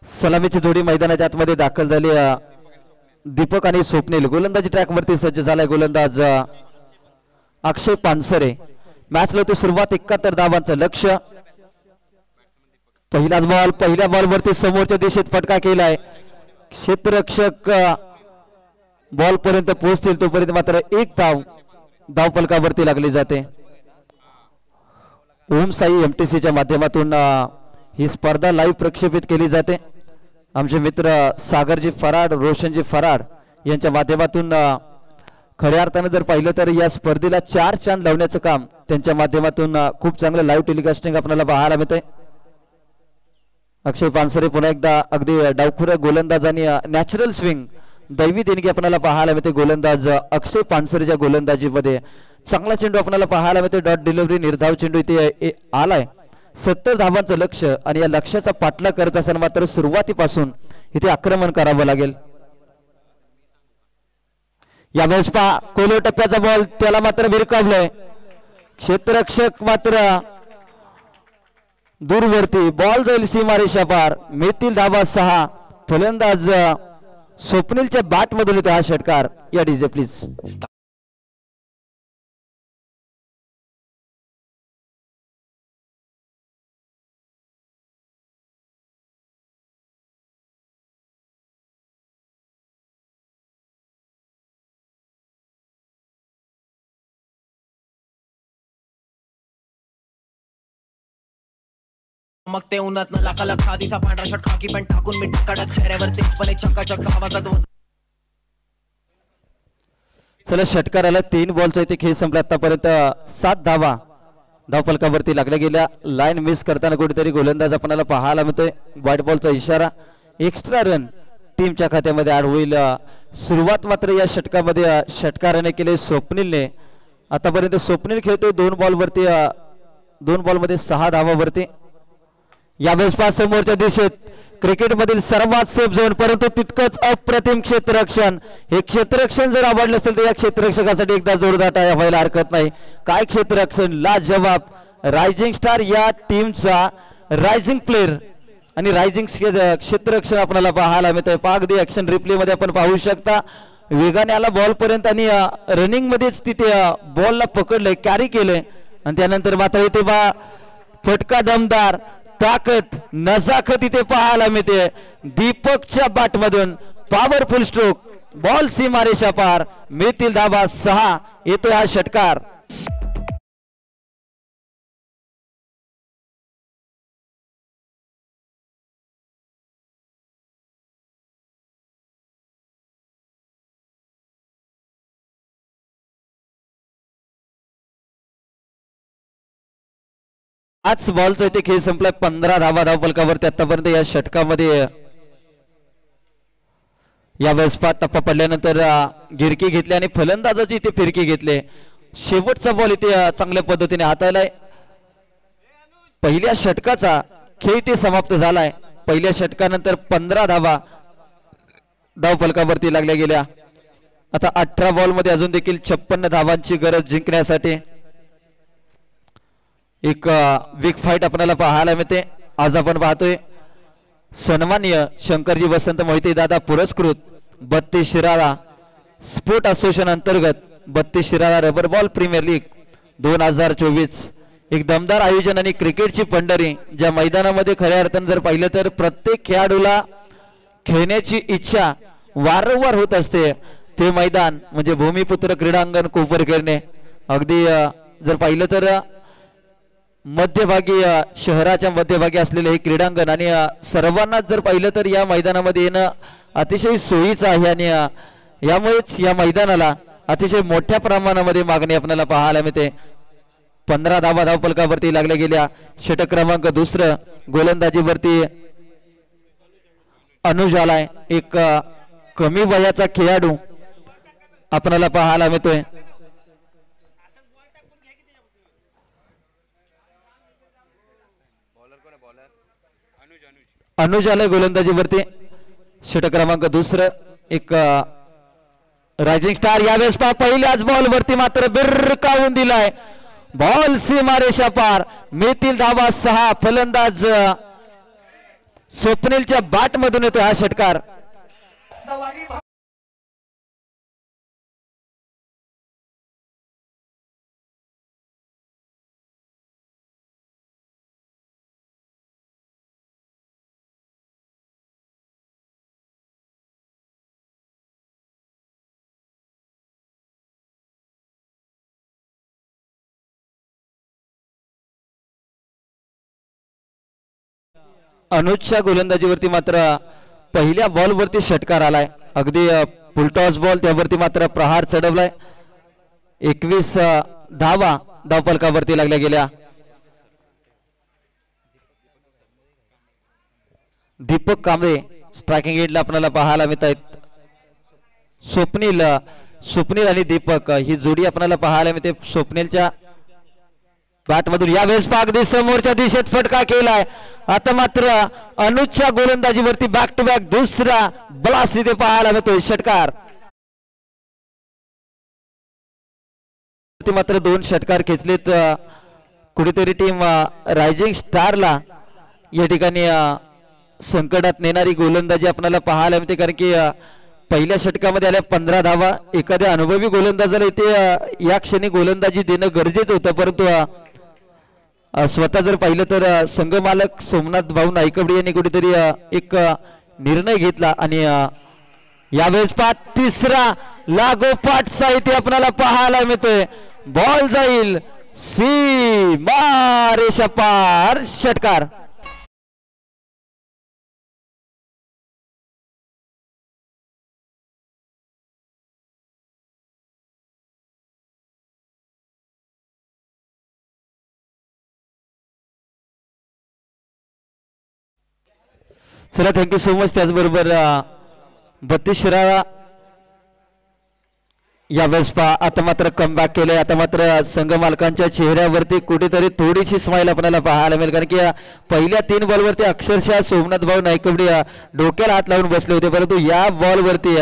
सलामीची जोडी मैदानाच्या आतमध्ये दाखल झाली. दीपक आणि स्वप्नील गोलंदाजी ट्रॅक वरती सज्ज झालाय. गोलंदाज अक्षय पानसरे. मॅचला होती सुरुवात. 71 धावांचं लक्ष्य. पहिलाच बॉल. पहिल्या बॉल वरती समोरच्या दिशेत फटका केलाय. क्षेत्ररक्षक बॉल पर्यंत पोहोचतील तोपर्यंत मात्र एक धाव फलकावरती लागली जाते. ओम साई एमटीसीच्या माध्यमातून ही स्पर्धा लाईव्ह प्रक्षेपित केली जाते. आमचे मित्र सागरजी फराड, रोशनजी फराड यांच्या माध्यमातून खऱ्या अर्थानं जर पाहिलं तर या स्पर्धेला 4 चांद लावण्याचं काम त्यांच्या माध्यमातून खूप चांगलं लाईव्ह टेलिकास्टिंग आपल्याला पाहायला मिळतंय. अक्षय पानसरे पुन्हा एकदा अगदी डावखुऱ्या गोलंदाज आणि नॅचरल स्विंग दैवी देणगी आपल्याला पाहायला मिळते. गोलंदाज अक्षय पानसरेच्या गोलंदाजीमध्ये चांगला चेंडू आपल्याला पाहायला मिळते. डॉट डिलिव्हरी निर्धाव चेंडू इथे आलाय. 70 धावांचं लक्ष्य आणि या लक्ष्याचा पाठलाग करत असताना मात्र सुरुवातीपासून इथे आक्रमण करावं लागेल. यावेळेस पहा कोलो टप्प्याचा बॉल त्याला मात्र भिरकावलंय. क्षेत्ररक्षक मात्र दूरवरती. बॉल जाईल सीमारेषा पार. मिळतील धावा 6. फलंदाज स्वप्नीलच्या बॅट मधून येतो हा षटकार. या डीजे प्लीज. मग ते उन्हात न लाका लखा दिसा पांढरा शर्ट खाकी पॅन्ट टाकून मी कडक चेहऱ्यावर तेजपणे चकाचक आवाजात. चला षटकाराला 3 बॉलचा इथे खेळ संपला. आतापर्यंत 7 धावा धावफलकावरती लागल्या गेल्या. लाईन मिस करताना कुठेतरी गोलंदाज आपल्याला पाहायला मिळतोय. व्हाईट बॉलचा इशारा. एक्स्ट्रा रन टीमच्या खात्यामध्ये ऍड होईल. सुरुवात मात्र या षटकामध्ये षटकाराने केले स्वप्नीलने. आतापर्यंत स्वप्नील खेळतोय 2 बॉलवरती 2 बॉलमध्ये 6 धावावरती. यावेळेस पाच समोरच्या दिशेत क्रिकेटमधील सर्वात सेफ झोन परंतु तितकंच अप्रतिम क्षेत्ररक्षण. हे क्षेत्ररक्षण जर आवडलं असेल तर या क्षेत्ररक्षकासाठी एकदा जोरदार टाळ्या व्हायला हरकत नाही. काय क्षेत्ररक्षण. लाजवाब. रायझिंग स्टार या टीमचा रायझिंग प्लेअर आणि रायझिंग क्षेत्ररक्षण आपल्याला पाहायला मिळतंय. अगदी ऍक्शन रिप्ले मध्ये आपण पाहू शकता. वेगाने आला बॉल पर्यंत आणि रनिंग मध्येच तिथे बॉलला पकडलंय, कॅरी केलंय आणि त्यानंतर मात्र इथे बा फटका दमदार ताकद नजाकत इथे पाहायला मिळते. दीपकच्या बॅट मधून पॉवरफुल स्ट्रोक. बॉल सीमारेषा पार. मिळतील धावा 6. येतोय हा षटकार. पाच बॉलचा इथे खेळ संपलाय. 15 धावा धावफलकावरती आतापर्यंत या षटकामध्ये. यावेळेस टप्पा पडल्यानंतर गिरकी घेतली आणि फलंदाजाची इथे फिरकी घेतली. शेवटचा बॉल इथे चांगल्या पद्धतीने हाताळलाय. पहिल्या षटकाचा खेळ इथे समाप्त झालाय. पहिल्या षटकानंतर 15 धावा धावफलकावरती लागल्या गेल्या. आता 18 बॉल मध्ये अजून देखील 56 धावांची गरज जिंकण्यासाठी. एक बिग फाईट आपल्याला पाहायला मिळते. आज आपण पाहतोय सन्माननीय शंकरजी वसंत मोहिते दादा पुरस्कृत 32 शिराळा स्पोर्ट असोसिएशन अंतर्गत 32 Shirala rubber ball premier league 2024 एक दमदार आयोजन आणि क्रिकेटची पंढरी. ज्या मैदानामध्ये खऱ्या अर्थानं जर पाहिलं तर प्रत्येक खेळाडूला खेळण्याची इच्छा वारंवार होत असते. ते मैदान म्हणजे भूमिपुत्र क्रीडांगण कोपरखेरणे. अगदी जर पाहिलं तर मध्यभागी शहराच्या मध्यभागी असलेले हे क्रीडांगण आणि सर्वांनाच जर पाहिलं तर या मैदानामध्ये येणं अतिशय सोयीचं आहे आणि यामुळेच या मैदानाला अतिशय मोठ्या प्रमाणामध्ये मागणी आपल्याला पाहायला मिळते. 15 धावा धावफलकावरती लागल्या गेल्या. षटक क्रमांक 2 गोलंदाजीवरती अनुज आलाय. एक कमी वयाचा खेळाडू आपल्याला पाहायला मिळतोय. अनुज आलाय गोलंदाजीवरती. षटक क्रमांक 2 एक रायझिंग स्टार यावेळेस पहा पहिल्याच बॉल वरती मात्र बिरकावून दिलाय. बॉल सीमारेषा पार. मिळतील धावा 6. फलंदाज स्वप्नीलच्या बॅट मधून येतो हा षटकार. अनुजच्या गोलंदाजीवरती मात्र पहिल्या बॉल वरती षटकार आलाय. अगदी फुलटॉस बॉल त्यावरती मात्र प्रहार चढवलाय. 21 धावा धावफलकावरती लागल्या गेल्या. दीपक कांबळे स्ट्रायकिंग एंडला आपल्याला पाहायला मिळत आहेत. स्वप्नील आणि दीपक ही जोडी आपल्याला पाहायला मिळते. स्वप्नीलच्या बॅट मधून यावेळेस अगदी समोरच्या दिशेत फटका केलाय. आता मात्र अनुजच्या गोलंदाजीवरती बॅक टू बॅक दुसरा ब्लास्ट इथे पाहायला मिळतोय. षटकार मात्र 2 षटकार खेचलेत. कुठेतरी टीम रायझिंग स्टारला या ठिकाणी संकटात नेणारी गोलंदाजी आपल्याला पाहायला मिळते. कारण की पहिल्या षटकामध्ये आल्या 15 धावा. एखाद्या अनुभवी गोलंदाजाला इथे या क्षणी गोलंदाजी देणं गरजेचं होतं. परंतु स्वतः जर पाहिलं तर संघ मालक सोमनाथ भाऊ नाईकवडी यांनी कुठेतरी एक निर्णय घेतला आणि यावेळेस तिसरा लागोपाठचा इथे आपल्याला पाहायला मिळतोय. बॉल जाईल सीमा रेषा पार. षटकार चला थँक्यू सो मच. त्याचबरोबर 32 शिराळा यावेळेस आता मात्र कमबॅक केलंय. आता मात्र संघ मालकांच्या चेहऱ्यावरती कुठेतरी थोडीशी स्माइल आपल्याला पाहायला मिळेल. कारण की पहिल्या 3 बॉलवरती अक्षरशः सोमनाथ भाऊ नाईकवडी डोक्याला हात लावून बसले होते. परंतु या बॉलवरती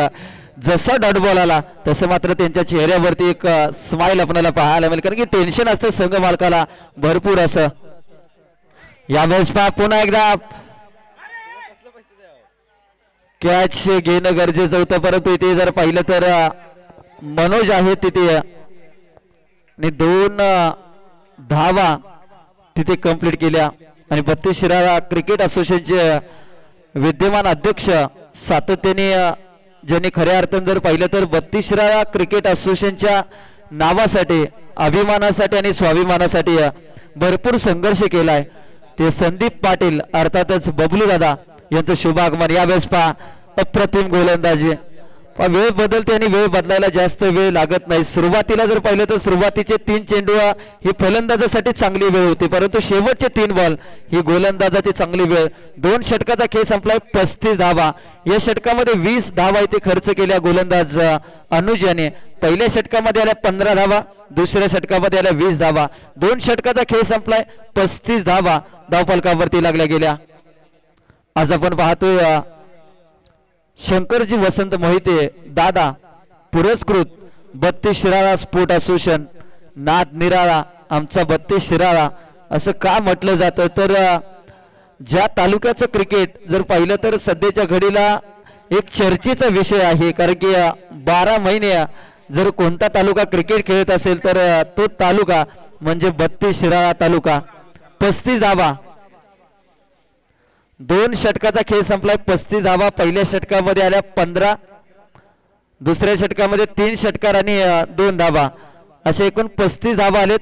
जसा डॉट बॉल आला तसं मात्र त्यांच्या चेहऱ्यावरती एक स्माइल आपल्याला पाहायला मिळेल. कारण की टेन्शन असतं संघ मालकाला भरपूर असं. यावेळेस पुन्हा एकदा कॅच घेणं गरजेचं होतं. परंतु इथे जर पाहिलं तर मनोज आहे तिथे आणि 2 धावा तिथे कंप्लीट केल्या. आणि 32 शिराळा क्रिकेट असोसिएशनचे विद्यमान अध्यक्ष सातत्याने ज्यांनी खऱ्या अर्थाने जर पाहिलं तर 32 शिराळा क्रिकेट असोसिएशनच्या नावासाठी अभिमानासाठी आणि स्वाभिमानासाठी भरपूर संघर्ष केलाय. ते संदीप पाटील अर्थातच बबलू दादा यांचं शुभ आगमन. यावेळेस अप्रतिम गोलंदाजी. वेळ बदलते आणि वेळ बदलायला जास्त वेळ लागत नाही. सुरुवातीला जर पाहिलं तर सुरुवातीचे 3 चेंडू ही फलंदाजासाठी चांगली वेळ होती. परंतु शेवटचे 3 बॉल ही गोलंदाजाची चांगली वेळ. 2 षटकाचा खेळ संपलाय. 35 धावा. या षटकामध्ये 20 धावा इथे खर्च केल्या गोलंदाज अनुज याने. पहिल्या षटकामध्ये आल्या 15 धावा. दुसऱ्या षटकामध्ये आल्या 20 धावा. 2 षटकाचा खेळ संपलाय. 35 धावा धावफलकावरती लागल्या गेल्या. आज आपण पाहतोय शंकरजी वसंत मोहिते दादा पुरस्कृत 32 शिराळा स्पोर्ट असोसिएशन नाद निराळा आमचा 32 शिराळा असं का म्हटलं जातं तर ज्या तालुक्याचं क्रिकेट जर पाहिलं तर सध्याच्या घडीला एक चर्चेचा विषय आहे. कारण की 12 महिने जर कोणता तालुका क्रिकेट खेळत असेल तर तो तालुका म्हणजे 32 शिराळा तालुका. 35 धावा. 2 षटकाचा खेळ संपलाय. 35 धावा. पहिल्या षटकामध्ये आल्या 15. दुसऱ्या षटकामध्ये 3 षटकार आणि 2 धावा असे एकूण 35 धावा आलेत.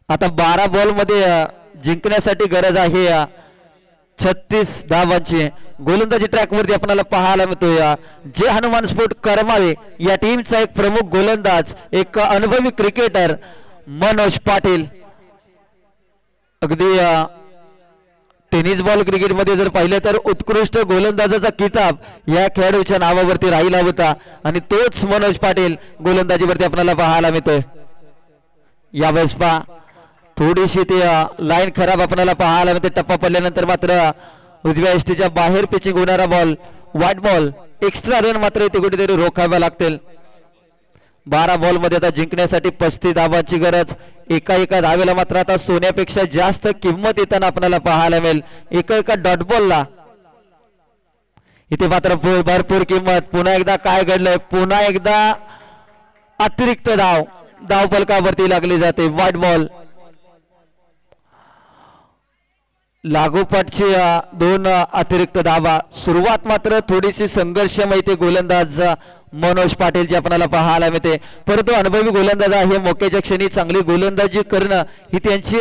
आता 12 बॉल मध्ये जिंकण्यासाठी गरज आहे 36 धावांची. गोलंदाजी ट्रॅक वरती आपल्याला पाहायला मिळतोय जे हनुमान स्पोर्ट करमाळे या टीमचा एक प्रमुख गोलंदाज एक अनुभवी क्रिकेटर मनोज पाटील. अगदी टेनिस बॉल क्रिकेट मध्ये जर पाहिलं तर उत्कृष्ट गोलंदाजाचा किताब या खेळाडूच्या नावावरती राहिला होता आणि तोच मनोज पाटील गोलंदाजीवरती आपल्याला पाहायला मिळतोय. यावेळेस थोडीशी ती लाईन खराब आपल्याला पाहायला मिळते. टप्पा पडल्यानंतर मात्र उजव्या एसटीच्या बाहेर पिचिंग होणारा ball, white ball. Extra run मात्र इथे कुठेतरी रोखाव्या लागतील. 12 बॉल मध्ये आता जिंकण्यासाठी 35 धावांची गरज. एका धावेला मात्र आता सोन्यापेक्षा जास्त किंमत येताना आपल्याला पाहायला मिळेल. एका डॉट बॉलला इथे मात्र भरपूर किंमत. पुन्हा एकदा काय घडलंय, पुन्हा एकदा अतिरिक्त धाव फलकावरती लागली जाते. व्हाईट बॉल लागोपाठची 2 अतिरिक्त धावा. सुरुवात मात्र थोडीशी संघर्षमय ते गोलंदाज मनोज पाटीलची आपल्याला पाहायला मिळते, परंतु अनुभवी गोलंदाज आहे. मोक्याच्या क्षणी चांगली गोलंदाजी करणं ही त्यांची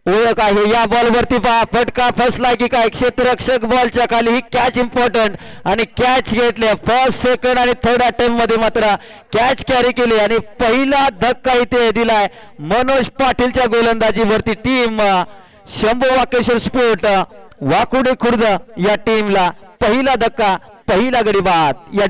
ओळख आहे. या बॉलवरती फटका फसला की काय, क्षेत्ररक्षक बॉलच्या खाली. ही कॅच इम्पॉर्टंट आणि कॅच घेतले. फर्स्ट सेकंड आणि थर्ड अटेम्प्ट मध्ये मात्र कॅच कॅरी केली आणि पहिला धक्का इथे दिलाय मनोज पाटीलच्या गोलंदाजीवरती. टीम शंभू वाकेश्वर स्पोर्ट वाकुडे खुर्द या टीमला पहिला धक्का, पहिला गडी बाद. या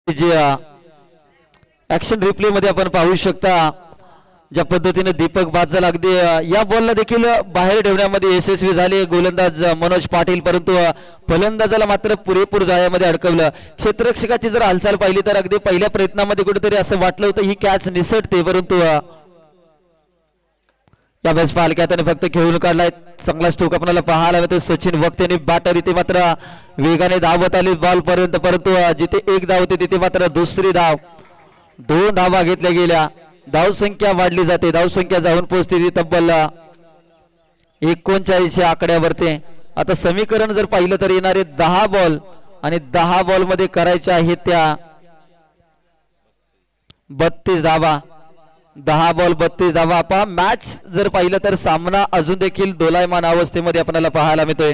जे ऍक्शन रिप्ले मध्ये आपण पाहू शकता ज्या पद्धतीने दीपक बादल अगदी या बॉलला देखील बाहेर ठेवण्यामध्ये यशस्वी झाले गोलंदाज मनोज पाटील, परंतु फलंदाजाला मात्र पुरेपूर जाळ्यामध्ये अडकवलं. क्षेत्ररक्षकाची जर हालचाल पाहिली तर अगदी पहिल्या प्रयत्नामध्ये कुठेतरी असं वाटलं होतं ही कॅच निसटते, परंतु यावेळेस पालख्याने फक्त खेळून काढलाय. चांगला स्ट्रोक आपल्याला पाहायला मिळतो. सचिन वक्त यांनी बॅटर इथे मात्र वेगाने धावत आली बॉल पर्यंत, परंतु जिथे एक धाव होती तिथे मात्र दुसरी धाव. 2 धावा घेतल्या गेल्या. धावसंख्या वाढली जाते. धावसंख्या जाऊन पोहोचते ती तब्बल 39 या आकड्यावरती. आता समीकरण जर पाहिलं तर येणारे 10 बॉल आणि 10 बॉल मध्ये करायच्या आहेत त्या 32 धावा. 10 बॉल 32 धावा. पहा मॅच जर पाहिलं तर सामना अजून देखील दोलायमान अवस्थेमध्ये आपल्याला पाहायला मिळतोय.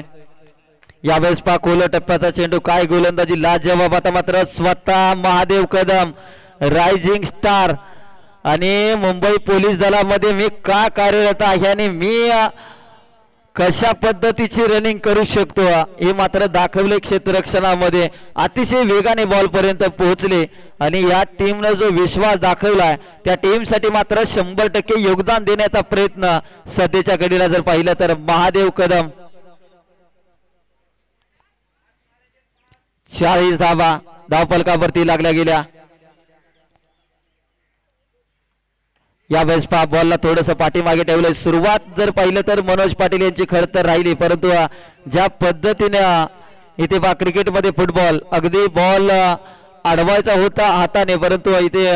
यावेळेस पहा खोल टप्प्याचा चेंडू, काय गोलंदाजी लाजवाब. आता मात्र स्वतः महादेव कदम रायझिंग स्टार आणि मुंबई पोलीस दलामध्ये मी का कार्यरत आहे आणि मी कशा पद्धतीची रनिंग करू शकतो हे मात्र दाखवले. क्षेत्ररक्षणामध्ये अतिशय वेगाने बॉल पर्यंत पोहोचले आणि या टीमने जो विश्वास दाखवलाय त्या टीमसाठी मात्र 100% योगदान देण्याचा प्रयत्न सध्याच्या घडीला जर पाहिलं तर महादेव कदम. 40 धावा धावफलकावरती लागल्या गेल्या. यावेळेस पहा बॉलला थोडस पाठीमागे ठेवलंय. सुरुवात जर पाहिलं तर मनोज पाटील यांची खरं तर राहिली, परंतु ज्या पद्धतीने इथे पहा क्रिकेटमध्ये फुटबॉल अगदी बॉल अडवायचा होता हाताने, परंतु इथे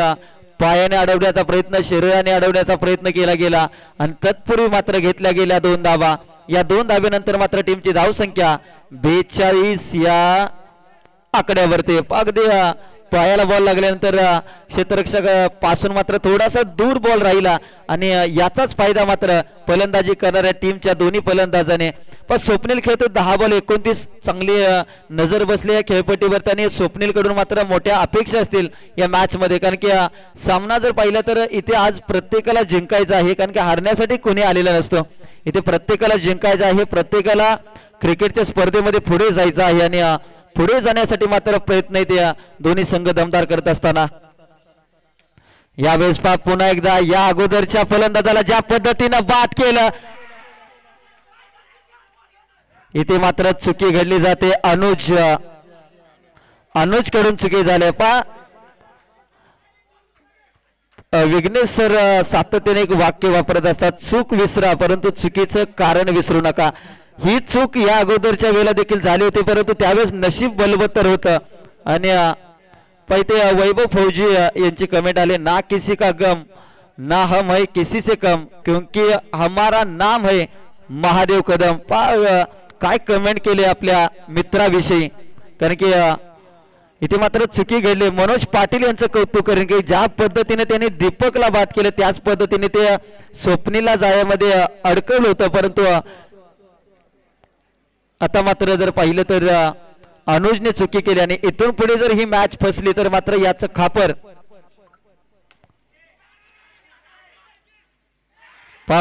पायाने अडवण्याचा प्रयत्न, शरीराने अडवण्याचा प्रयत्न केला गेला आणि तत्पूर्वी मात्र घेतल्या गेल्या 2 धावा. या 2 धावेनंतर मात्र टीमची धावसंख्या 42 या आकड्यावरती. अगदी पायाला बॉल लागल्यानंतर क्षेत्ररक्षक पासून मात्र थोडासा दूर बॉल राहिला आणि याचाच फायदा मात्र फलंदाजी करणाऱ्या टीमच्या दोन्ही फलंदाजाने. पण स्वप्नील खेळतो 10 बॉल 29. चांगली नजर बसली या खेळपट्टीवरती आणि स्वप्नील कडून मात्र मोठ्या अपेक्षा असतील या मॅच मध्ये, कारण की सामना जर पाहिला तर इथे आज प्रत्येकाला जिंकायचं आहे, कारण की हारण्यासाठी कोणी आलेला नसतो. इथे प्रत्येकाला जिंकायचं आहे, प्रत्येकाला क्रिकेटच्या स्पर्धेमध्ये पुढे जायचं आहे आणि पुढे जाण्यासाठी मात्र प्रयत्न येते दोन्ही संघ दमदार करत असताना. यावेळेस पहा पुन्हा एकदा या अगोदरच्या फलंदाजाला ज्या पद्धतीनं बाद केलं इथे मात्र चुकी घडली जाते. अनुज कडून चुकी झाली. पहा विघ्नेश सर सातत्याने एक वाक्य वापरत असतात, चूक विसरा परंतु चुकीचं कारण विसरू नका. ही चूक या अगोदरच्या वेळेला देखील झाली होती, परंतु त्यावेळेस नशीब बलवत्तर होतं आणि पहिले वैभव फौजी यांची कमेंट आली, ना किसी का गम ना हम है किसी से कम क्योंकि हमारा नाम है महादेव कदम. काय कमेंट केले आपल्या मित्राविषयी, कारण की इथे मात्र चुकी घडली. मनोज पाटील यांचं कौतुक करेन की ज्या पद्धतीने त्यांनी दीपकला बाद केलं त्याच पद्धतीने ते स्वप्नीला जाळ्यामध्ये अडकवलं होतं, परंतु आता मात्र जर पाहिलं तर अनुजने चुकी केली आणि इथून पुढे जर ही मॅच फसली तर मात्र याचं खापर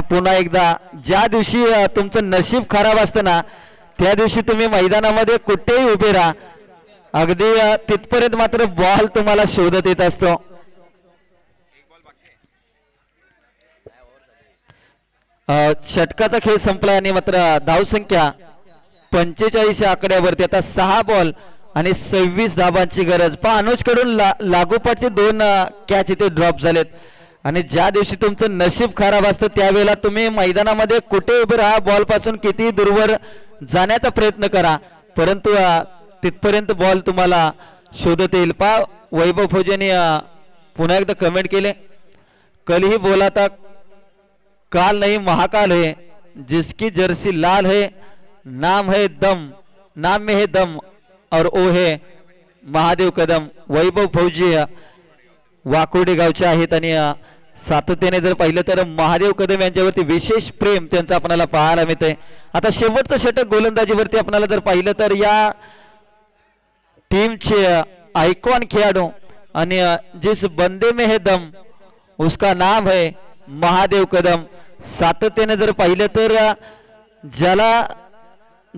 पुन्हा एकदा. ज्या दिवशी तुमचं नशीब खराब असतं ना त्या दिवशी तुम्ही मैदानामध्ये कुठेही उभे राहा, अगदी तिथपर्यंत मात्र बॉल तुम्हाला शोधत येत असतो. षटकाचा खेळ संपला आणि मात्र धावसंख्या 45 आकड्यावरती. आता 6 बॉल आणि 26 धाबांची गरज. अनुज कडून लागोपाठचे 2 कॅच इथे ड्रॉप झालेत आणि ज्या दिवशी तुमचं नशीब खराब असतं त्यावेळेला तुम्ही मैदानामध्ये कुठे उभे राहा, बॉल पासून किती दूरवर जाण्याचा प्रयत्न करा, परंतु तिथपर्यंत बॉल तुम्हाला शोधत येईल. वैभव फौजेने पुन्हा एकदा कमेंट केले, कल ही बोला था काल नहीं महाकाल है, जिसकी जर्सी लाल है नाम है दम, नाम में है दम और ओ है महादेव कदम. वैभव फौजी वाकोडे गावचे आहेत आणि सातत्याने जर पाहिलं तर महादेव कदम यांच्यावरती विशेष प्रेम त्यांचं आपल्याला पाहायला मिळतंय. आता शेवटचं षटक गोलंदाजीवरती आपल्याला जर पाहिलं तर या टीमचे आयकॉन खेळाडू आणि जिस बंदे में है दम उसका नाम है महादेव कदम. सातत्याने जर पाहिलं तर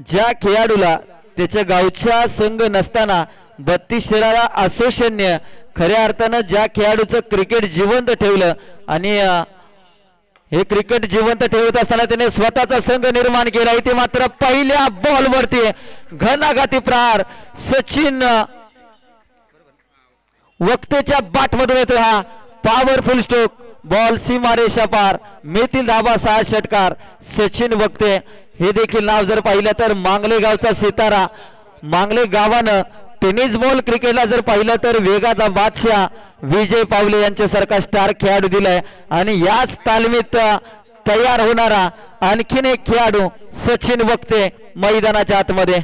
ज्या खेळाडूला त्याच्या गावचा संघ नसताना 32 शहराला असोसिएशनने खऱ्या अर्थानं ज्या खेळाडूचं क्रिकेट जिवंत ठेवलं आणि हे क्रिकेट जिवंत ठेवत असताना त्याने स्वतःचा संघ निर्माण केला. इथे मात्र पहिल्या बॉलवरती घणाघाती प्रहार सचिन वक्तेच्या बॅटमधून येतो. हा पॉवरफुल स्ट्रोक, बॉल सीमारेषा पार, मिळतील धाबा 6 षटकार. सचिन वक्ते हे देखील नाव जर पाहिलं तर मांगले गावचा सितारा. मांगले गावानं टेनिस बॉल क्रिकेटला जर पाहिलं तर वेगाचा बादशाह विजय पावले यांच्यासारखा स्टार खेळाडू दिलाय आणि याच तालमीत तयार होणारा आणखीन एक खेळाडू सचिन वक्ते मैदानाच्या आतमध्ये.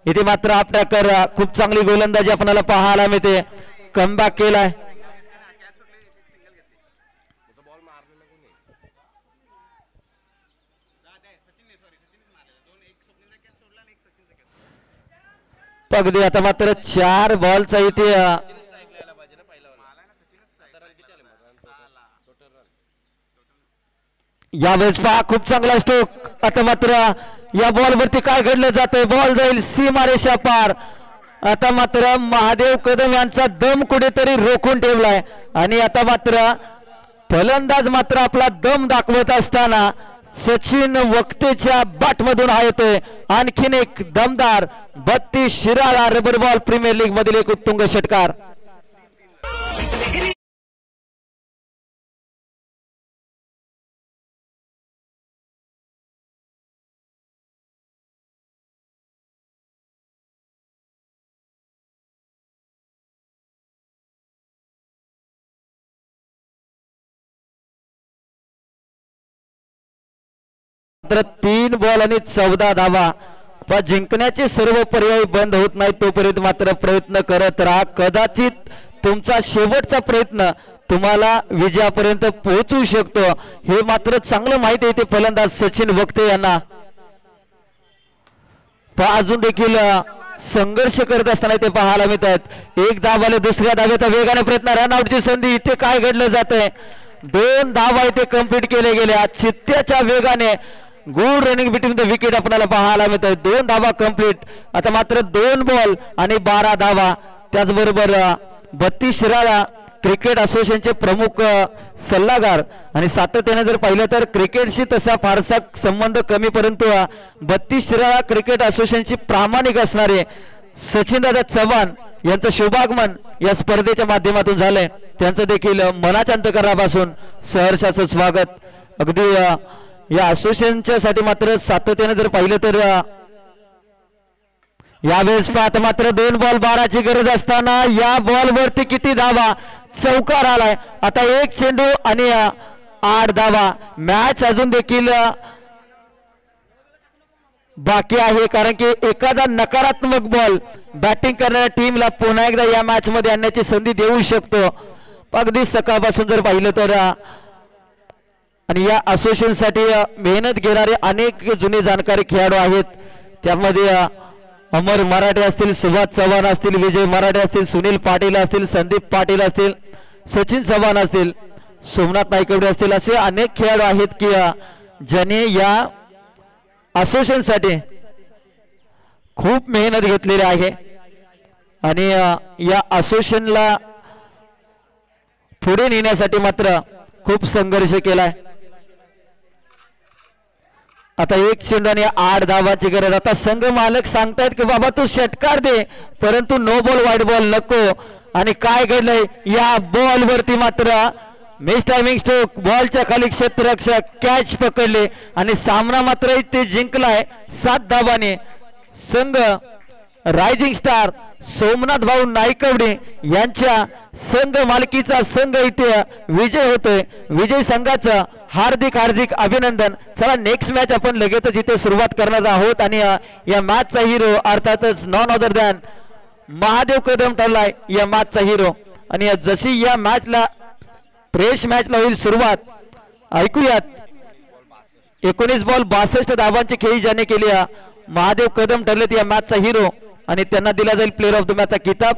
इथे मात्र आपल्याकर खूप चांगली गोलंदाजी आपल्याला पाहायला मिळते. कमबॅक केलाय. अगदी आता मात्र 4 बॉलचा इथे यावेळेस पहा खूप चांगला स्ट्रोक. आता मात्र या बॉल वरती काय घडलं जातंय, बॉल जाईल सीमारेषा पार. आता मात्र महादेव कदम यांचा दम कुठेतरी रोखून ठेवलाय आणि आता मात्र फलंदाज मात्र आपला दम दाखवत असताना सचिन वक्तेच्या बॅटमधून हा येतोय आणखीन एक दमदार 32 Shirala rubber ball premier league मधील एक उत्तुंग षटकार. मात्र 3 बॉल आणि 14 धावा. पण जिंकण्याचे सर्व पर्याय बंद होत नाही तोपर्यंत मात्र प्रयत्न करत राहा. कदाचित तुमचा शेवटचा प्रयत्न तुम्हाला विजयापर्यंत पोहोचू शकतो हे मात्र चांगलं माहिती आहे ते फलंदाज सचिन वक्ते यांना. अजून देखील संघर्ष करत असताना ते पाहायला मिळत आहेत. 1 धावाले दुसऱ्या धावेचा वेगाने प्रयत्न, रनआउटची संधी. इथे काय घडलं जात आहे, 2 धावा इथे कंप्लीट केले गेल्या चित्त्याच्या वेगाने. Good running between the wicket आपल्याला पाहायला मिळत आहे. 2 धावा कंप्लीट. आता मात्र 2 बॉल आणि 12 धावा. त्याचबरोबर 32 शिराळा क्रिकेट असोसिएशनचे प्रमुख सल्लागार आणि सातत्याने जर पाहिलं तर क्रिकेटशी तसा फारसा संबंध कमी, परंतु 32 शिराळा क्रिकेट असोसिएशनची प्रामाणिक असणारे सचिनदादा चव्हाण यांचं शुभागमन या स्पर्धेच्या माध्यमातून झालंय. त्यांचं देखील मनाच्या अंतकरणापासून सहर्षाचं स्वागत. अगदी या असोसिएशनच्या साठी मात्र सातत्याने जर पाहिलं तर यावेळेस पाहत मात्र 2 बॉल 12 ची गरज असताना या बॉल वरती किती धावा, चौकार आलाय. आता 1 चेंडू आणि 8 धावा. मॅच अजून देखील बाकी आहे, कारण की एखादा नकारात्मक बॉल बॅटिंग करणाऱ्या टीमला पुन्हा एकदा या मॅच मध्ये आणण्याची संधी देऊ शकतो. अगदी सकाळपासून जर पाहिलं तर आणि या असोसिएशन साठी मेहनत घेणारे अनेक जुने जाणकारी खेळाडू आहेत. त्यामध्ये अमर मराठे असतील, सुभाष चव्हाण असतील, विजय मराठे असतील, सुनील पाटील असतील, संदीप पाटील असतील, सचिन चव्हाण असतील, सोमनाथ नायकवडे असतील, असे अनेक खेळाडू आहेत की ज्यांनी या असोसिएशन साठी खूप मेहनत घेतलेली आहे आणि या असोसिएशनला पुढे नेण्यासाठी मात्र खूप संघर्ष केलाय. आता एक चेंडू आणि 8 धावांची गरज. आता संघ मालक सांगतायत की बाबा तू षटकार दे, परंतु नो बॉल वाईट बॉल नको. आणि काय घडलंय या बॉल वरती मात्र मिस टायमिंग स्ट्रोक, बॉलच्या खाली क्षेत्ररक्षक कॅच पकडले आणि सामना मात्र इथे जिंकलाय 7 धावाने. संघ रायझिंग स्टार सोमनाथ भाऊ नायकवडे यांच्या संघ मालकीचा संघ इथे विजय होतोय. विजय संघाचं हार्दिक हार्दिक अभिनंदन. चला नेक्स्ट मॅच आपण लगेचच इथे सुरुवात करणार आहोत आणि या मॅचचा हिरो अर्थातच none other than Mahadev Kadam ठरलाय या मॅचचा हिरो. आणि जशी या मॅचला फ्रेश मॅचला होईल सुरुवात, ऐकूयात 19 बॉल 62 धावांची खेळी ज्याने केली महादेव कदम ठरले या मॅचचा हिरो आणि त्यांना दिला जाईल प्लेअर ऑफ द मॅचचा किताब.